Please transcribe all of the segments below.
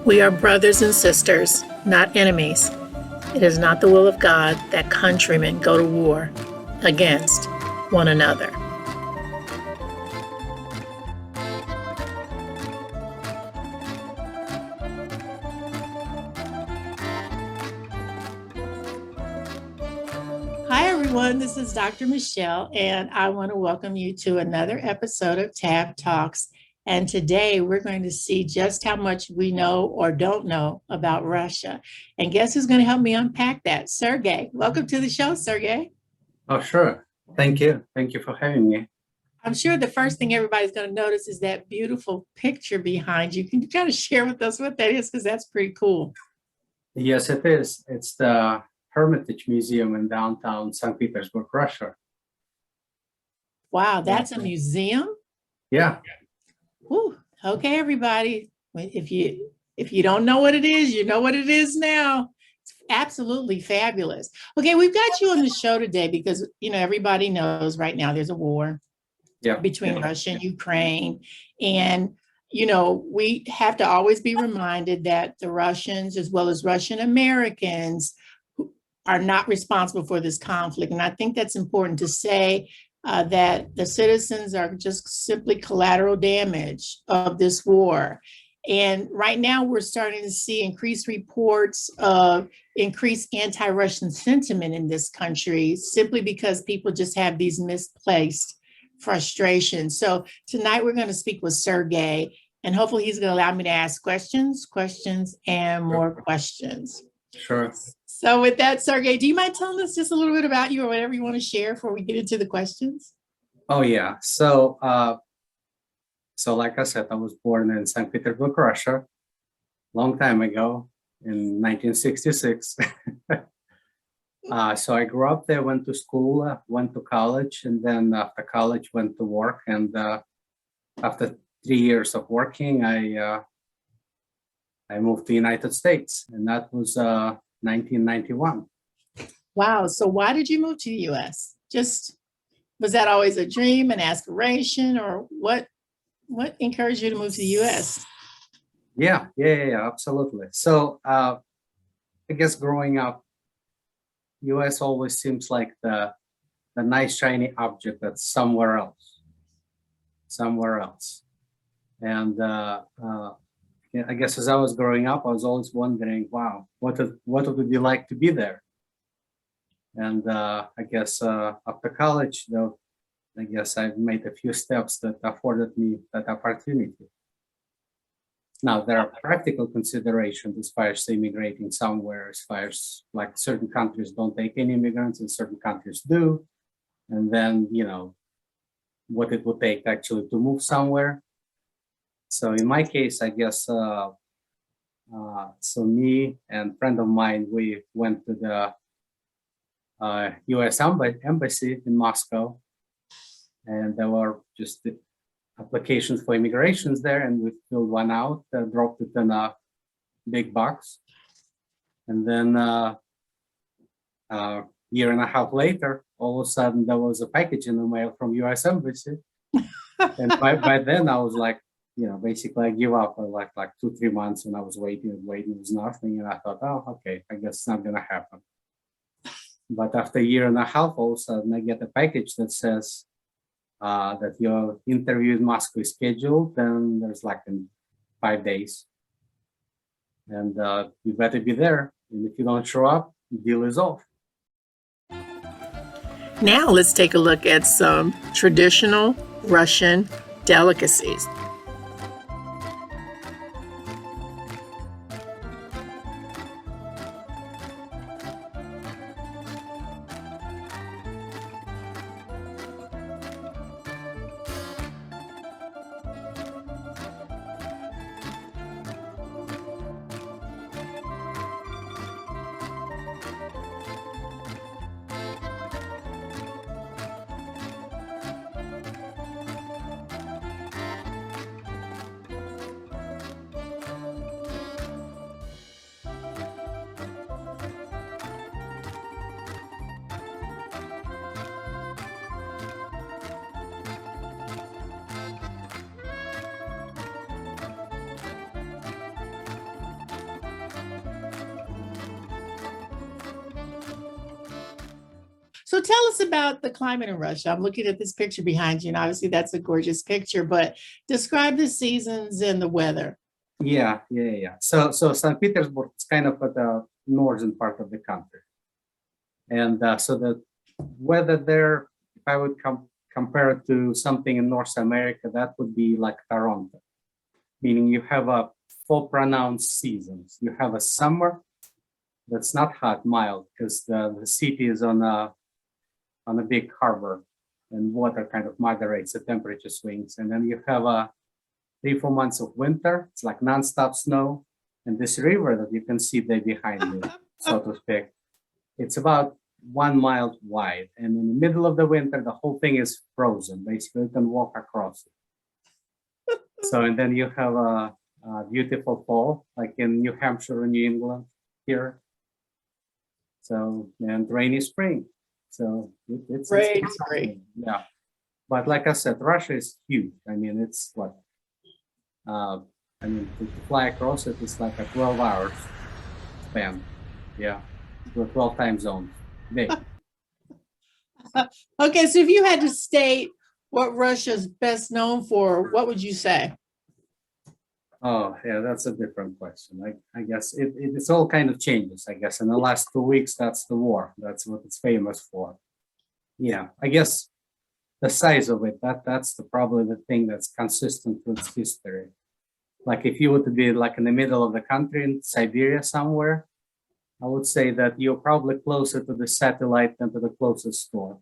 We are brothers and sisters, not enemies. It is not the will of God that countrymen go to war against one another. Hi, everyone. This is Dr. Michelle, and I want to welcome you to another episode of Tab Talks. And today we're going to see just how much we know or don't know about Russia. And guess who's going to help me unpack that? Sergey. Welcome to the show, Sergey. Oh, sure. Thank you. Thank you for having me. I'm sure the first thing everybody's going to notice is that beautiful picture behind you. Can you kind of share with us what that is? Because that's pretty cool. Yes, it is. It's the Hermitage Museum in downtown St. Petersburg, Russia. Wow, that's a museum? Yeah. Whew. Okay, everybody. If you don't know what it is, you know what it is now. It's absolutely fabulous. Okay, we've got you on the show today because everybody knows right now there's a war between Russia and Ukraine. And we have to always be reminded that the Russians, as well as Russian Americans, are not responsible for this conflict. And I think that's important to say. That the citizens are just simply collateral damage of this war. And right now we're starting to see increased reports of increased anti-Russian sentiment in this country, simply because people just have these misplaced frustrations. So tonight we're going to speak with Sergey, and hopefully he's going to allow me to ask questions, and more questions. Sure. So with that, Sergey, do you mind telling us just a little bit about you or whatever you want to share before we get into the questions? Oh, yeah. So like I said, I was born in St. Petersburg, Russia, long time ago in 1966. So I grew up there, went to school, went to college, and then after college went to work. And after 3 years of working, I moved to the United States, and that was 1991. Wow. So why did you move to the U.S.? Was that always a dream, an aspiration, or what encouraged you to move to the U.S.? Yeah, absolutely. So I guess growing up, U.S. always seems like the nice shiny object that's somewhere else. And I guess as I was growing up, I was always wondering, wow, what would it be like to be there? And I guess after college, though, I guess I've made a few steps that afforded me that opportunity. Now, there are practical considerations as far as immigrating somewhere, as far as like certain countries don't take any immigrants and certain countries do. And then, what it would take actually to move somewhere. So in my case, I guess, so me and a friend of mine, we went to the U.S. Embassy in Moscow, and there were just the applications for immigrations there, and we filled one out, dropped it in a big box, and then year and a half later, all of a sudden there was a package in the mail from U.S. Embassy, and by then I was like, basically I give up for like 2-3 months, and I was waiting, it was nothing, and I thought, oh, okay, I guess it's not gonna happen. But after a year and a half, all of a sudden I get a package that says that your interview in Moscow is scheduled, and there's like in 5 days, and you better be there. And if you don't show up, the deal is off. Now let's take a look at some traditional Russian delicacies. So tell us about the climate in Russia. I'm looking at this picture behind you, and obviously that's a gorgeous picture, but describe the seasons and the weather. Yeah. So St. Petersburg is kind of at the northern part of the country. And so the weather there, if I would compare it to something in North America, that would be like Toronto, meaning you have a four pronounced seasons. You have a summer that's not hot, mild, because the city is on a big harbor and water kind of moderates the temperature swings. And then you have a 3-4 months of winter. It's like nonstop snow. And this river that you can see there behind me, so to speak, it's about 1 mile wide. And in the middle of the winter, the whole thing is frozen. Basically, you can walk across it. So, and then you have a beautiful fall, like in New Hampshire and New England here. So, and rainy spring. So it's Great. yeah. But like I said, Russia is huge. I mean, it's what? To fly across it is like a 12 hours span. Yeah, with 12 time zones. Big. Okay, so if you had to state what Russia's best known for, what would you say? Oh, yeah, that's a different question. I guess it's all kind of changes. I guess in the last 2 weeks, that's the war. That's what it's famous for. Yeah, I guess the size of it, that's probably the thing that's consistent with its history. Like if you were to be like in the middle of the country in Siberia somewhere, I would say that you're probably closer to the satellite than to the closest store.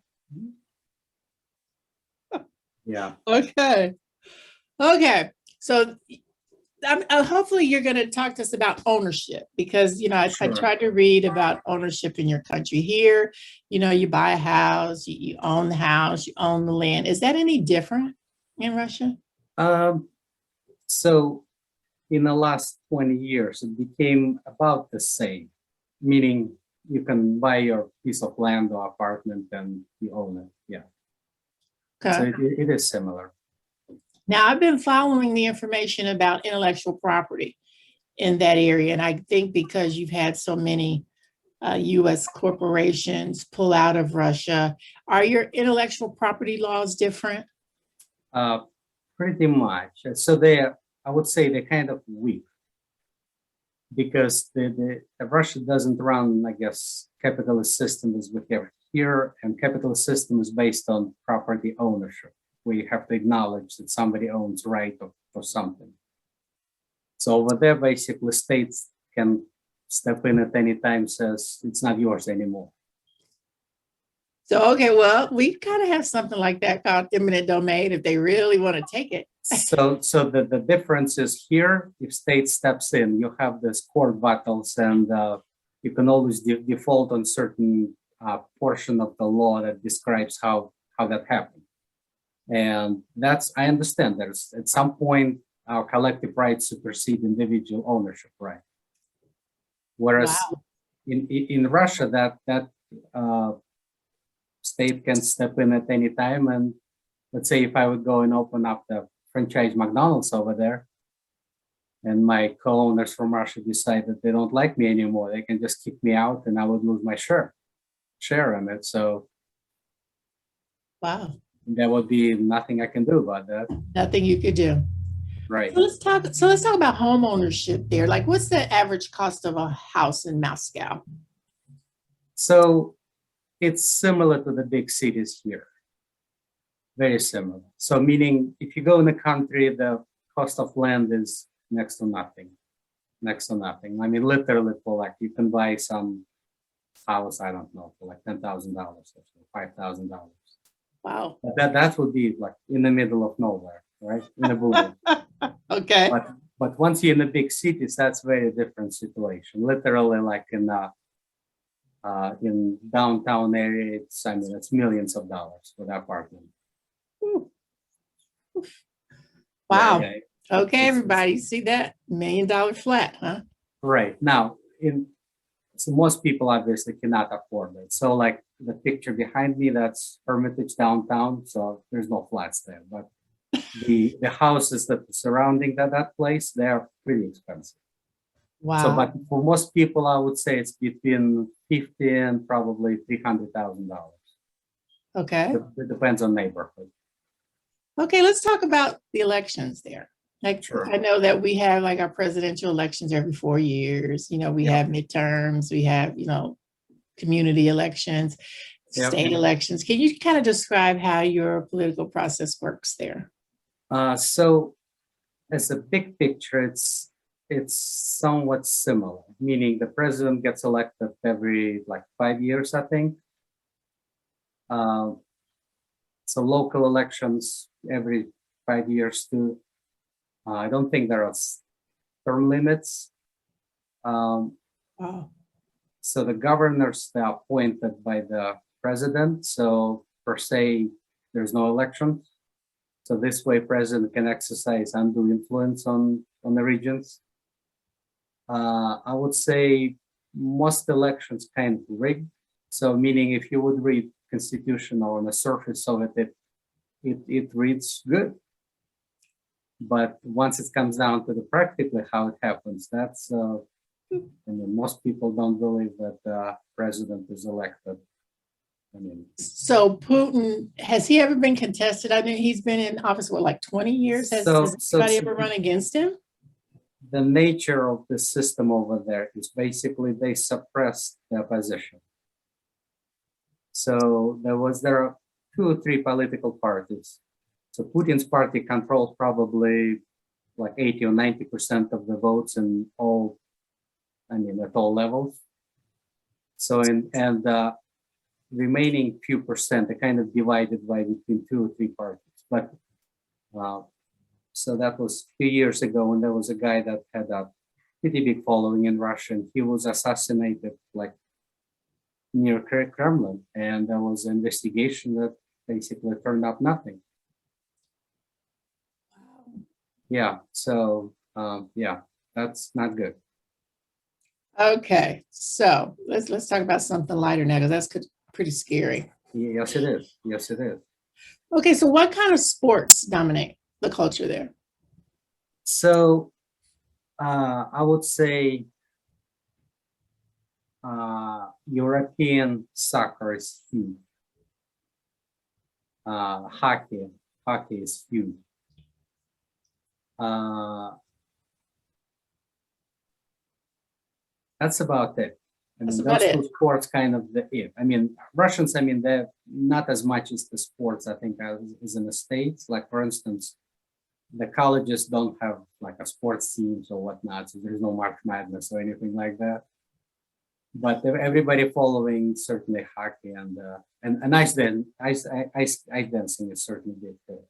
Yeah. Okay. So hopefully you're going to talk to us about ownership because, I Sure. tried to read about ownership in your country. Here, you buy a house, you own the house, you own the land. Is that any different in Russia? So in the last 20 years, it became about the same, meaning you can buy your piece of land or apartment and you own it. Yeah. So Okay. it is similar. Now, I've been following the information about intellectual property in that area. And I think because you've had so many US corporations pull out of Russia, are your intellectual property laws different? Pretty much. So I would say they're kind of weak because the Russia doesn't run, I guess, capitalist system as we have here, and capitalist system is based on property ownership. We have to acknowledge that somebody owns right for something. So over there, basically, states can step in at any time, says it's not yours anymore. So, okay, well, we kind of have something like that called eminent domain if they really want to take it. So the difference is here, if state steps in, you have this court battles and you can always default on certain portion of the law that describes how that happened. And I understand there's at some point our collective rights supersede individual ownership right. Whereas in Russia, that state can step in at any time. And let's say if I would go and open up the franchise McDonald's over there, and my co-owners from Russia decide that they don't like me anymore, they can just kick me out and I would lose my share in it. So wow. There would be nothing I can do about that. Nothing you could do. Right. So let's talk about home ownership there. Like what's the average cost of a house in Moscow? So it's similar to the big cities here. Very similar. So meaning if you go in the country, the cost of land is next to nothing. I mean, literally for like, you can buy some house, I don't know, for like $10,000 or so, $5,000. Wow. That would be like in the middle of nowhere, right? In a boom. Okay. But once you're in the big cities, that's a very different situation. Literally, like in downtown area, it's millions of dollars for the apartment. Wow. Yeah. Okay, everybody, see that $1 million flat, huh? Right. Now, so most people obviously cannot afford it. So like the picture behind me, that's Hermitage downtown. So there's no flats there, but the houses that are surrounding that place, they are pretty expensive. Wow. So, but for most people, I would say it's between $50,000 and probably $300,000. Okay. It depends on neighborhood. Okay, let's talk about the elections there. Like, Sure. I know that we have like our presidential elections every 4 years. We Yeah. have midterms, we have, community elections, Yep. state elections. Can you kind of describe how your political process works there? So as a big picture, it's somewhat similar, meaning the president gets elected every like 5 years, I think. So local elections every 5 years too. I don't think there are term limits. Wow. So the governors, they're appointed by the president. So per se, there's no election. So this way, president can exercise undue influence on the regions. I would say most elections kind of rigged. So meaning if you would read constitution on the surface of it reads good. But once it comes down to the practically how it happens, that's most people don't believe that the president is elected. So Putin, has he ever been contested? I mean, he's been in office, what, like 20 years? Has anybody ever run against him? The nature of the system over there is basically they suppress the opposition. So there are 2 or 3 political parties. So Putin's party controls probably like 80 or 90% of the votes in all, at all levels. So and the remaining few percent are kind of divided by between 2 or 3 parties. But so that was a few years ago when there was a guy that had a pretty big following in Russia, and he was assassinated like near Kremlin, and there was an investigation that basically turned up nothing. Yeah, so yeah, that's not good. Okay, so let's talk about something lighter now, because that's pretty scary. Yes, it is. Yes, it is. Okay, so what kind of sports dominate the culture there? So I would say European soccer is huge. Hockey is huge. That's about it. Those 2 sports kind of it. Russians, they're not as much as the sports, I think, as in the States. Like, for instance, the colleges don't have like a sports teams or whatnot, so there's no March Madness or anything like that. But everybody following certainly hockey and ice dancing is certainly big too.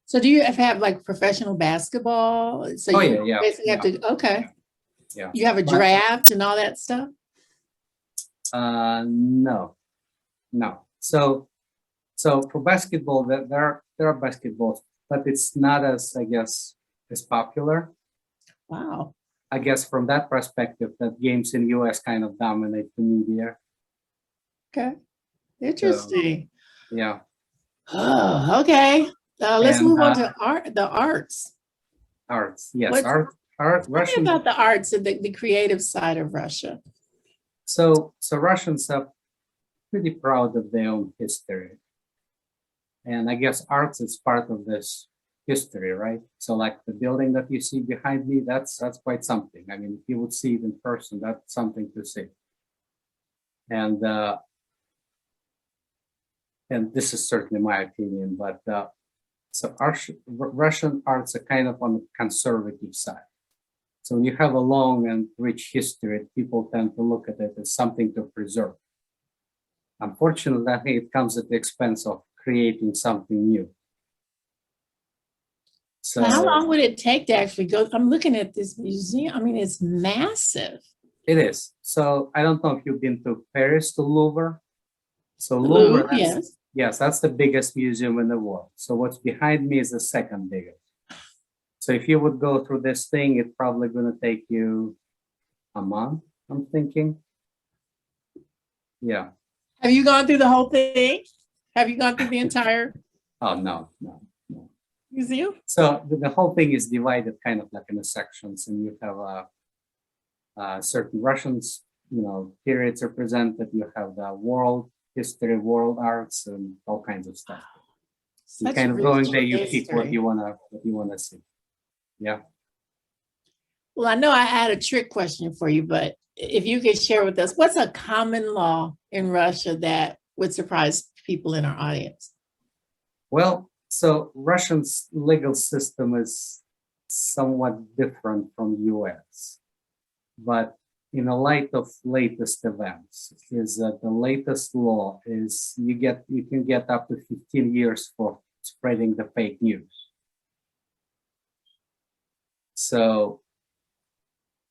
So do you have like professional basketball? So you basically have to, okay. Yeah. You have a draft and all that stuff? No. So for basketball, there are basketballs, but it's not as, I guess, as popular. Wow. I guess from that perspective, that games in the US kind of dominate the media. Okay. Interesting. So, yeah. Oh, okay. Let's move on to the arts. Arts, yes. Art. Russian. About the arts and the creative side of Russia. So Russians are pretty proud of their own history. And I guess arts is part of this history, right? So like the building that you see behind me, that's quite something. If you would see it in person, that's something to see. And this is certainly my opinion, but so Russian arts are kind of on the conservative side. So when you have a long and rich history, people tend to look at it as something to preserve. Unfortunately, I think it comes at the expense of creating something new. So how long would it take to actually go? I'm looking at this museum. It's massive. It is. So I don't know if you've been to Paris, to Louvre. So Louvre, Louvre, yes, that's the biggest museum in the world. So what's behind me is the second biggest. So if you would go through this thing, it's probably going to take you a month, I'm thinking. Yeah. Have you gone through the whole thing? Have you gone through the entire? Oh, no. Museum? So the whole thing is divided kind of like in sections, and you have certain Russians, periods represented. You have the world history, world arts, and all kinds of stuff. You Such kind of rich going there, you pick what history. you wanna see. Yeah. Well, I know I had a trick question for you, but if you could share with us, what's a common law in Russia that would surprise people in our audience? Well, so Russian's legal system is somewhat different from US, but in the light of latest events, is that the latest law is you can get up to 15 years for spreading the fake news. So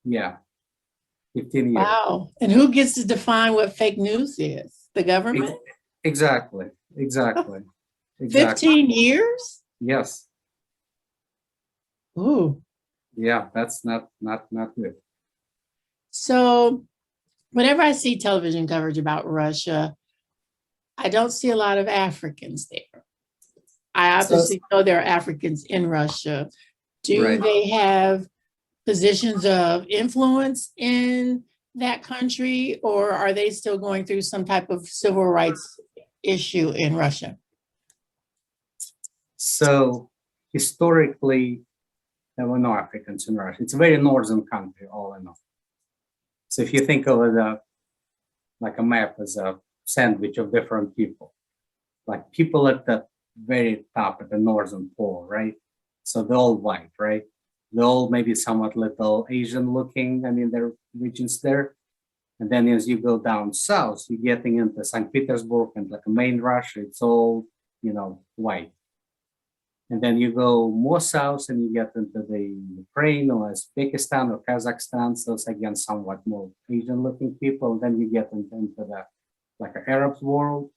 yeah, 15 years. Wow. And who gets to define what fake news is? The government? Exactly, exactly, exactly. 15 years? Yes, Ooh. yeah, that's not good. So whenever I see television coverage about Russia, I don't see a lot of Africans there. I So, obviously know there are Africans in Russia. Do right. they have positions of influence in that country, or are they still going through some type of civil rights issue in Russia? So historically, there were no Africans in Russia. It's a very northern country, all in all. So if you think of it like a map as a sandwich of different people, like people at the very top at the northern pole, right? So they're all white, right? They're all maybe somewhat little Asian looking. I mean, there are regions there. And then as you go down south, you're getting into St. Petersburg and like main Russia, it's all, white. And then you go more south and you get into the Ukraine or Uzbekistan or Kazakhstan. So it's again somewhat more Asian looking people. Then you get into the like an Arab world.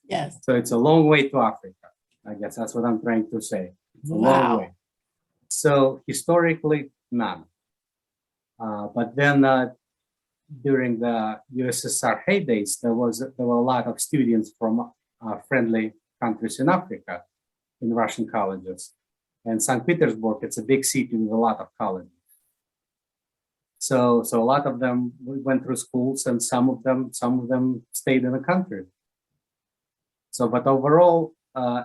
Yes. So it's a long way to Africa. I guess that's what I'm trying to say. It's a long way. So historically, none. But then during the USSR heydays, there were a lot of students from friendly countries in Africa in Russian colleges. And St. Petersburg, it's a big city with a lot of colleges. So a lot of them went through schools, and some of them stayed in the country. So, but overall,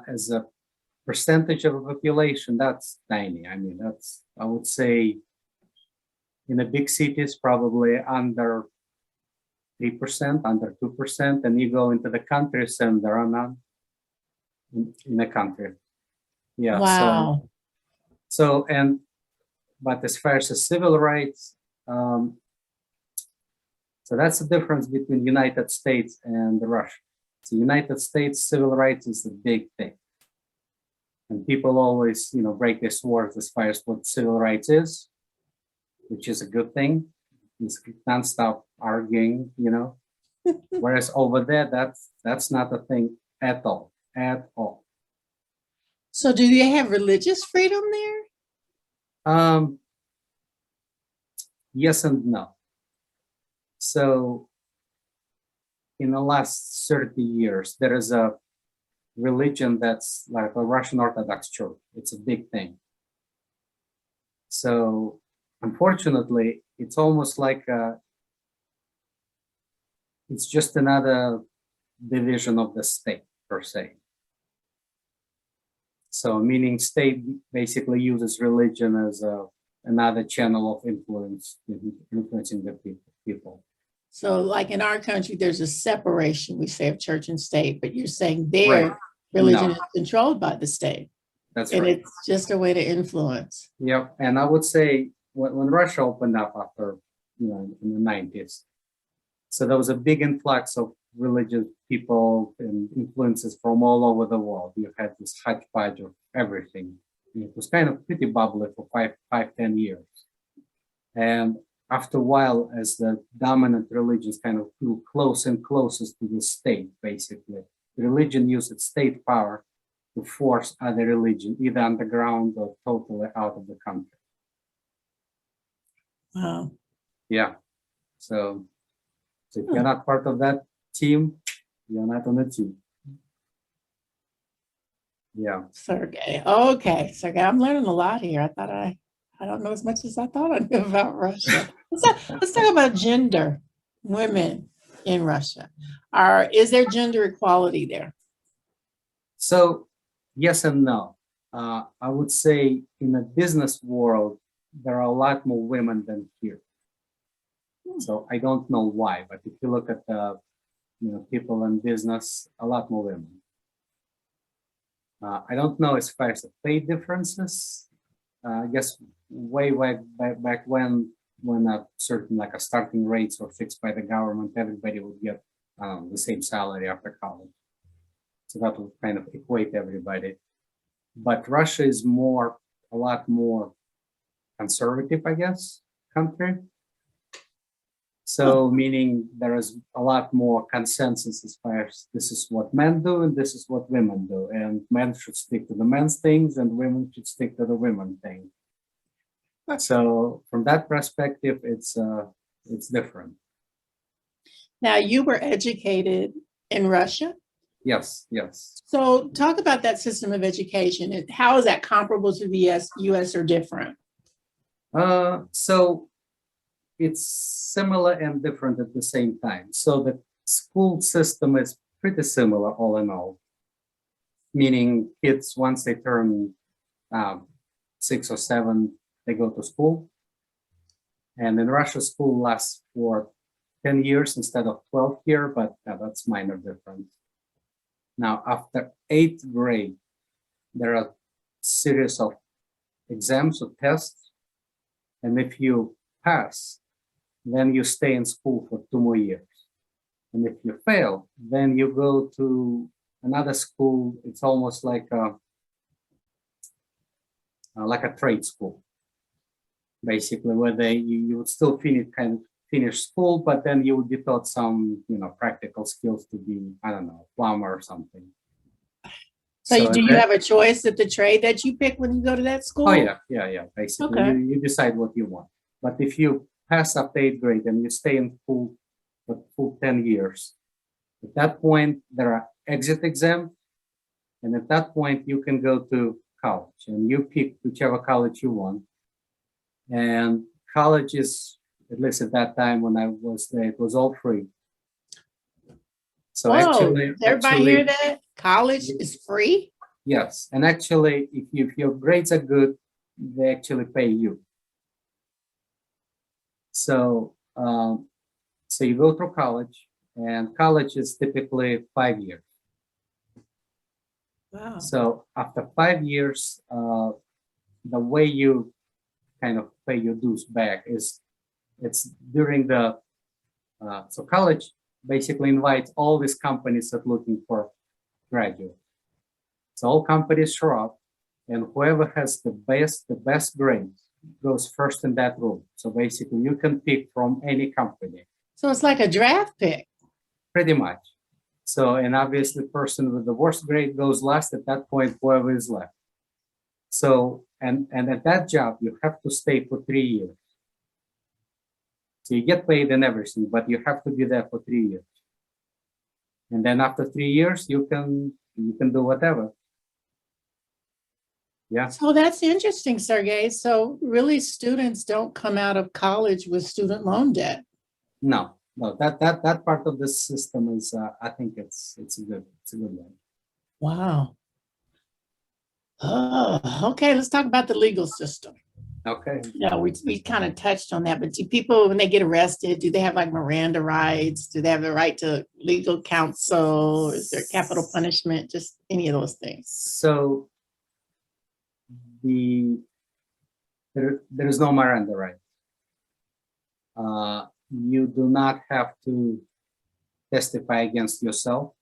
as a percentage of the population, that's tiny. I mean, I would say, in the big cities, probably under 3%, under 2%, and you go into the countries and there are none in the country. Yeah. Wow. But as far as the civil rights, so that's the difference between United States and Russia. So United States civil rights is a big thing. And people always, break their swords as far as what civil rights is, which is a good thing. It's nonstop arguing, Whereas over there, that's not a thing at all, at all. So do they have religious freedom there? Yes and no. So in the last 30 years, there is a religion that's like a Russian Orthodox Church. It's a big thing. So unfortunately, it's almost like it's just another division of the state per se. So meaning state basically uses religion as another channel of influencing the people. So like in our country, there's a separation, we say, of church and state, but you're saying their religion is controlled by the state. That's and right. It's just a way to influence. Yep. And I would say when Russia opened up after, in the 90s, so there was a big influx of religious people and influences from all over the world. You had this hodgepodge of everything. It was kind of pretty bubbly for 10 years. And after a while, as the dominant religions kind of grew close and closest to the state, basically, the religion used its state power to force other religion, either underground or totally out of the country. Wow. Yeah. So if you're not part of that team, you're not on the team. Yeah. Sergey. Okay, Sergey, I'm learning a lot here. I don't know as much as I thought I knew about Russia. Let's talk about gender, women. in Russia. Is there gender equality there? So yes and no. I would say in the business world, there are a lot more women than here. So I don't know why, but if you look at the people in business, a lot more women. I don't know as far as the pay differences. I guess way back when a certain like a starting rates were fixed by the government, everybody would get the same salary after college. So that would kind of equate everybody. But Russia is a lot more conservative, I guess, country. So meaning there is a lot more consensus as far as this is what men do and this is what women do. And men should stick to the men's things and women should stick to the women thing. So from that perspective, it's different. Now, you were educated in Russia. Yes, yes. So talk about that system of education. How is that comparable to the US or different? So it's similar and different at the same time. So the school system is pretty similar all in all, meaning kids, once they turn 6 or 7, they go to school. And in Russia, school lasts for 10 years instead of 12 years, but that's minor difference. Now, after 8th grade, there are a series of exams or tests. And if you pass, then you stay in school for 2 more years. And if you fail, then you go to another school. It's almost like a trade school, basically, where you would still finish school, but then you would be taught some practical skills to be, I don't know, plumber or something. So do you have a choice at the trade that you pick when you go to that school? Oh yeah. Basically, okay. You decide what you want. But if you pass up 8th grade and you stay in school for full 10 years, at that point there are exit exams, and at that point you can go to college and you pick whichever college you want. And college is, at least at that time when I was there, it was all free. So everybody hear that? College is free? Yes, and actually, if your grades are good, they actually pay you. So, so you go through college, and college is typically 5 years. Wow. So after 5 years, the way you kind of pay your dues back is it's during the so college basically invites all these companies that are looking for graduates. So all companies show up, and whoever has the best grades goes first in that room. So basically, you can pick from any company. So it's like a draft pick. Pretty much. So, and obviously, the person with the worst grade goes last. At that point, whoever is left. So, and at that job, you have to stay for 3 years. So you get paid and everything, but you have to be there for 3 years. And then after 3 years, you can do whatever. Yeah. So that's interesting, Sergey. So really, students don't come out of college with student loan debt. No, that part of the system is, I think it's a good one. Wow. Oh, okay. Let's talk about the legal system. Okay. Yeah, we kind of touched on that, but do people, when they get arrested, do they have like Miranda rights? Do they have the right to legal counsel? Is there capital punishment? Just any of those things? So there is no Miranda right. You do not have to testify against yourself.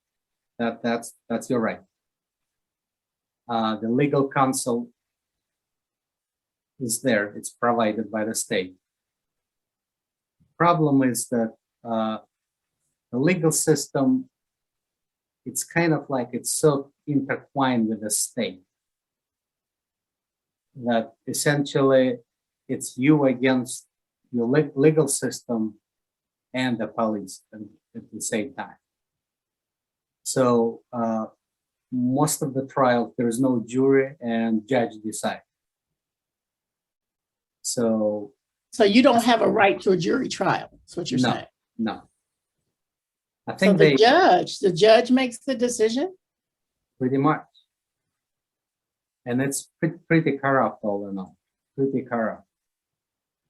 That's your right. The legal counsel is there. It's provided by the state. Problem is that the legal system, it's kind of like it's so intertwined with the state that essentially it's you against your legal system and the police at the same time. So most of the trial, there is no jury and judge decide. So you don't have a right to a jury trial. That's what you're saying. No. I So think the they judge makes the decision? pretty much, and it's pretty corrupt all in all, pretty corrupt.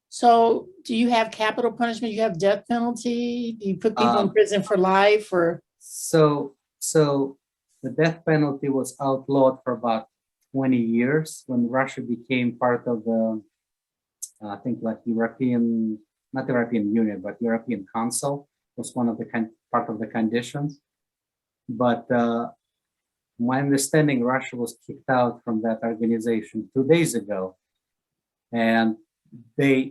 So do you have capital punishment? You have death penalty? Do you put people in Um, prison for life or? So the death penalty was outlawed for about 20 years when Russia became part of the, I think like European, not European Union, but European Council was one of the part of the conditions. But my understanding, Russia was kicked out from that organization 2 days ago. And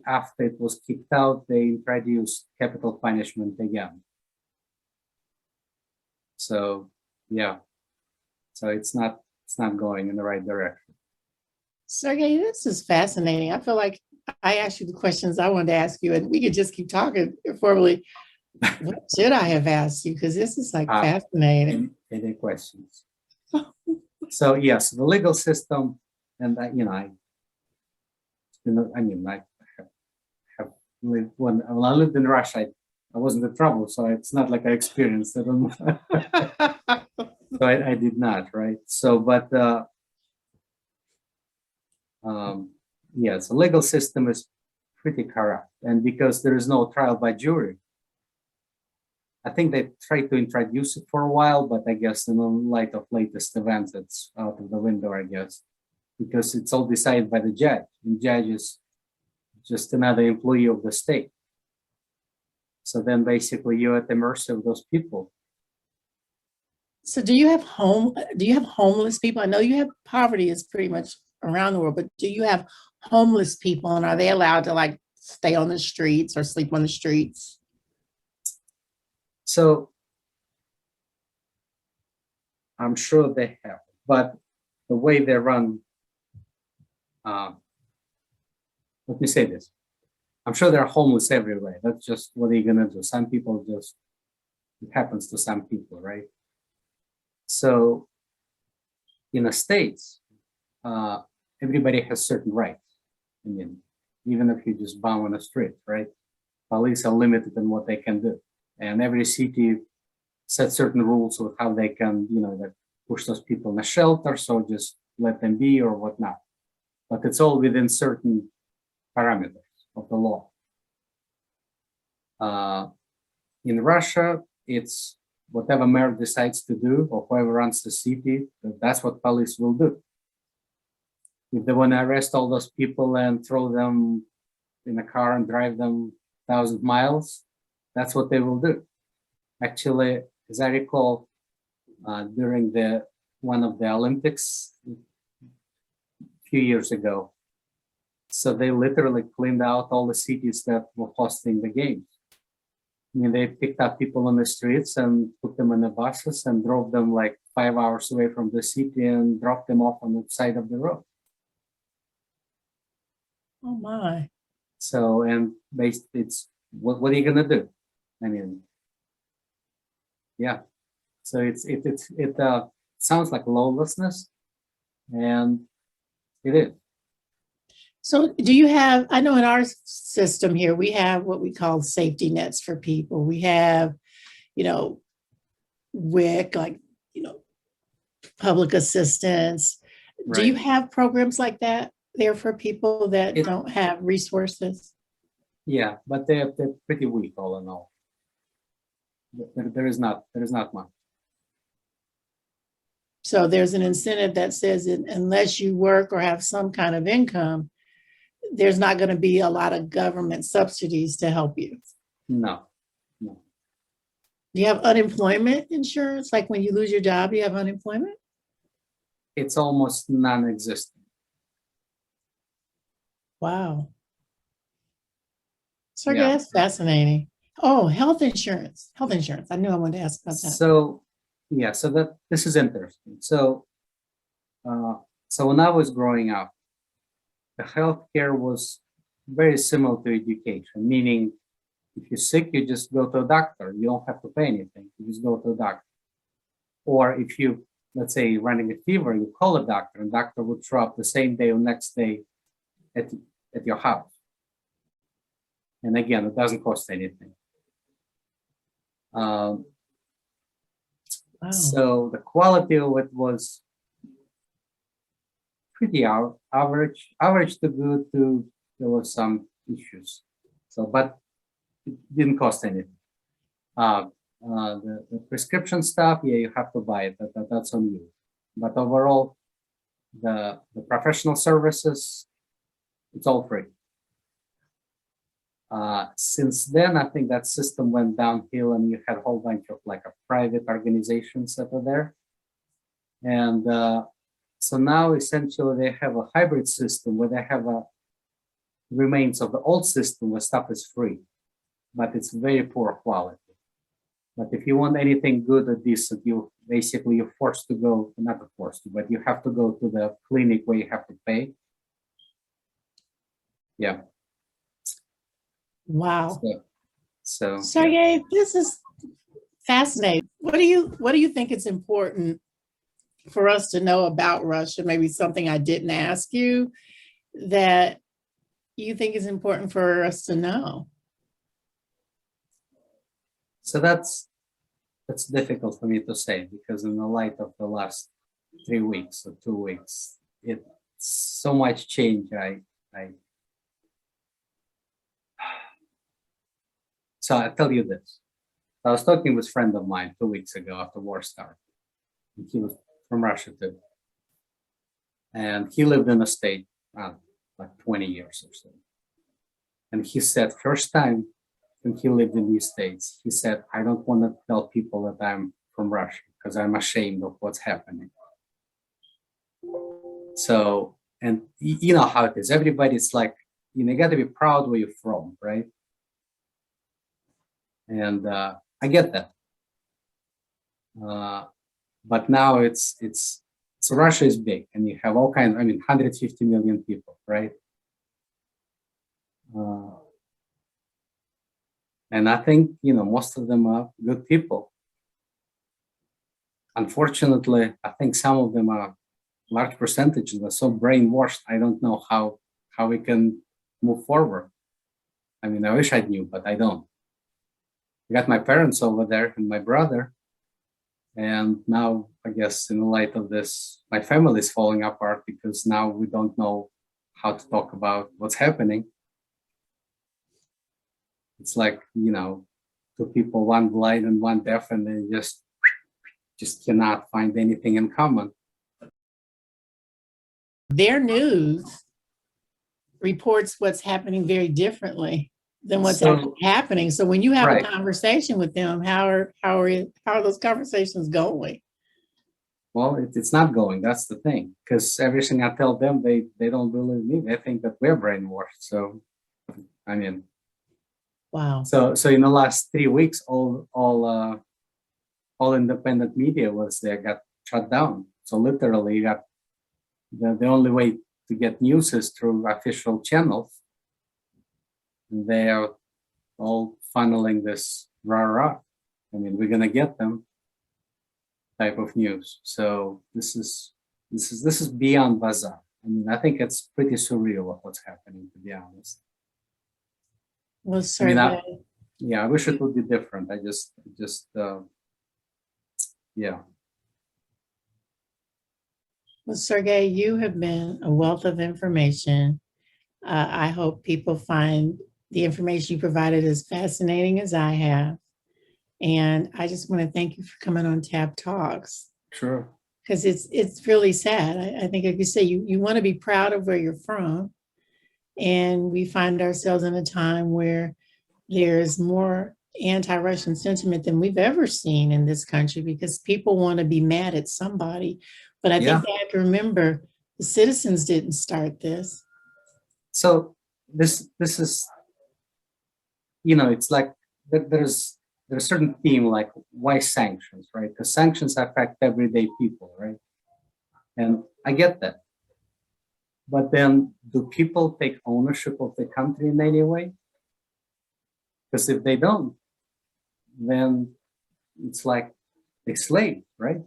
after it was kicked out, they introduced capital punishment again. So yeah, so it's not going in the right direction. Sergey, this is fascinating. I feel like I asked you the questions I wanted to ask you, and we could just keep talking formally. What should I have asked you? Because this is like fascinating. Any questions? So yes, the legal system, and I have lived when I lived in Russia. I wasn't in trouble, so it's not like I experienced it. So I did not, right? So, but yes, the legal system is pretty corrupt, and because there is no trial by jury, I think they tried to introduce it for a while, but I guess in the light of latest events, it's out of the window, I guess, because it's all decided by the judge, and judge is just another employee of the state. So then basically you're at the mercy of those people. So do you have homeless people? I know you have poverty is pretty much around the world, but do you have homeless people, and are they allowed to like stay on the streets or sleep on the streets? So I'm sure they have, but the way they run, let me say this. I'm sure they're homeless everywhere. That's just what are you gonna do? Some people just, it happens to some people, right? So in the States, everybody has certain rights. I mean, even if you just bomb on the street, right? Police are limited in what they can do. And every city sets certain rules of how they can, that push those people in a shelter, so just let them be or whatnot. But it's all within certain parameters of the law. In Russia, it's whatever mayor decides to do or whoever runs the city, that's what police will do. If they want to arrest all those people and throw them in a car and drive them 1,000 miles, that's what they will do. Actually, as I recall, during one of the Olympics a few years ago, so they literally cleaned out all the cities that were hosting the games. I mean, they picked up people on the streets and put them in the buses and drove them like 5 hours away from the city and dropped them off on the side of the road. Oh my. So, and basically, it's what are you gonna do? I mean, yeah. So it sounds like lawlessness, and it is. So do you have, I know in our system here, we have what we call safety nets for people. We have, WIC, like, public assistance. Right. Do you have programs like that there for people that don't have resources? Yeah, but they're pretty weak all in all. There is not much. So there's an incentive that says unless you work or have some kind of income, there's not going to be a lot of government subsidies to help you. No. Do you have unemployment insurance? Like when you lose your job, you have unemployment? It's almost non-existent. Wow. Sergey, Yeah. that's fascinating. Oh, health insurance. Health insurance. I knew I wanted to ask about that. So, yeah, so this is interesting. So when I was growing up, the healthcare was very similar to education, meaning if you're sick, you just go to a doctor. You don't have to pay anything. You just go to a doctor. Or if you, let's say, running a fever, you call a doctor, and doctor would show up the same day or next day at your house. And again, it doesn't cost anything. Wow. So the quality of it was pretty average to good to, there was some issues. So, but it didn't cost anything. The prescription stuff, yeah, you have to buy it. That's on you. But overall, the professional services, it's all free. Since then, I think that system went downhill, and you had a whole bunch of like private organizations that are there. And so now essentially they have a hybrid system where they have a remains of the old system where stuff is free, but it's very poor quality. But if you want anything good or decent, you basically you're forced to go, not forced to, but you have to go to the clinic where you have to pay. Yeah. Wow. So yeah. Sergey, this is fascinating. What do you think it's important for us to know about Russia? Maybe something I didn't ask you that you think is important for us to know. So that's difficult for me to say, because in the light of the last 3 weeks or 2 weeks, it's so much change. So I tell you this. I was talking with a friend of mine 2 weeks ago after war started. And he was from Russia too. And he lived in the state like 20 years or so. And he said, first time when he lived in these states, he said, I don't want to tell people that I'm from Russia because I'm ashamed of what's happening. So, and you know how it is. Everybody's like, you got to be proud where you're from, right? And I get that. But now so Russia is big, and you have all kinds, 150 million people, right? And I think, most of them are good people. Unfortunately, I think some of them are large percentages are so brainwashed. I don't know how we can move forward. I wish I knew, but I don't. I got my parents over there and my brother. And now, I guess, in the light of this, my family is falling apart because now we don't know how to talk about what's happening. It's like, two people, one blind and one deaf, and they just cannot find anything in common. Their news reports what's happening very differently than what's happening. So when you have a conversation with them, how are those conversations going? Well, it's not going. That's the thing. Because everything I tell them, they don't believe me. They think that we're brainwashed. So, wow. So in the last 3 weeks, all independent media got shut down. So literally, got the only way to get news is through official channels. And they are all funneling this rah-rah. We're gonna get them type of news. So this is beyond bazaar. I think it's pretty surreal of what's happening, to be honest. Well, Sergey, I wish it would be different. Yeah. Well, Sergey, you have been a wealth of information. I hope people find the information you provided as fascinating as I have. And I just want to thank you for coming on Tab Talks. Sure. Because it's really sad. I think, like you say, you want to be proud of where you're from. And we find ourselves in a time where there's more anti-Russian sentiment than we've ever seen in this country, because people want to be mad at somebody. But I think they have to remember the citizens didn't start this. So this is, it's like there's a certain theme, like why sanctions, right? Because sanctions affect everyday people, right? And I get that. But then do people take ownership of the country in any way? Because if they don't, then it's like a slave, right?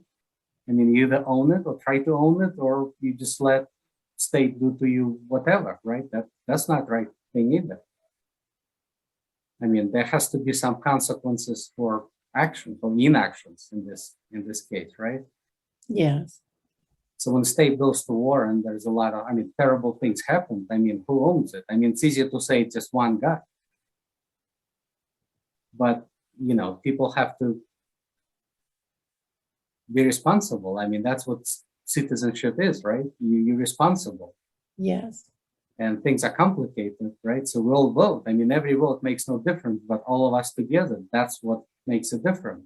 You either own it or try to own it, or you just let state do to you whatever, right? That's not the right thing either. There has to be some consequences for actions or inactions in this case, right? Yes. So when state goes to war and there's a lot of, terrible things happen, who owns it? It's easier to say it's just one guy. But, people have to be responsible. That's what citizenship is, right? You're responsible. Yes. And things are complicated, right? So we all vote. Every vote makes no difference, but all of us together, that's what makes a difference.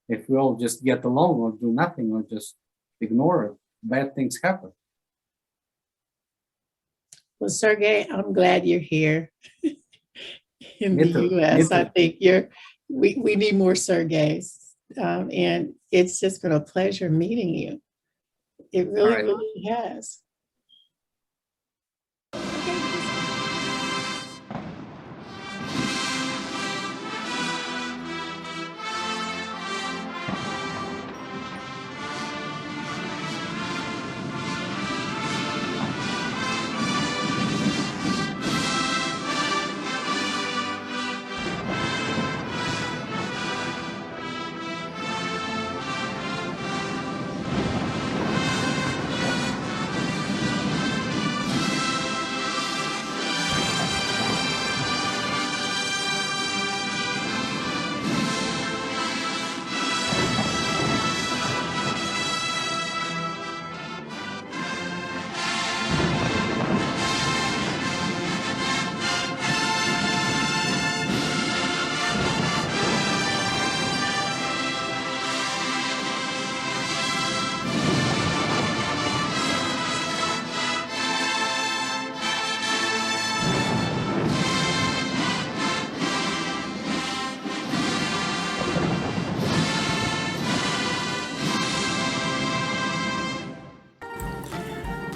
If we all just get along or do nothing or just ignore it, bad things happen. Well, Sergey, I'm glad you're here in Me the too. US. Me I too. think we need more Sergeys. And it's just been a pleasure meeting you. It really, right. really has.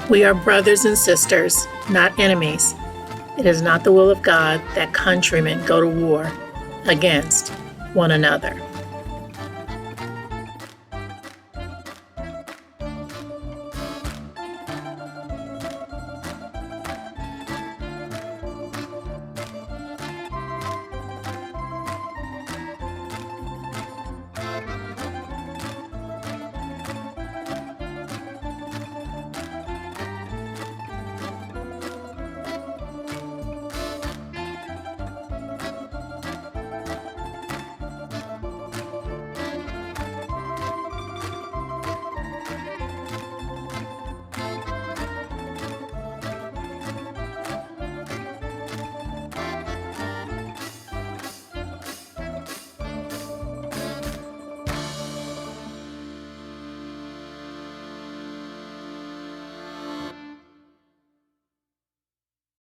We are brothers and sisters, not enemies. It is not the will of God that countrymen go to war against one another.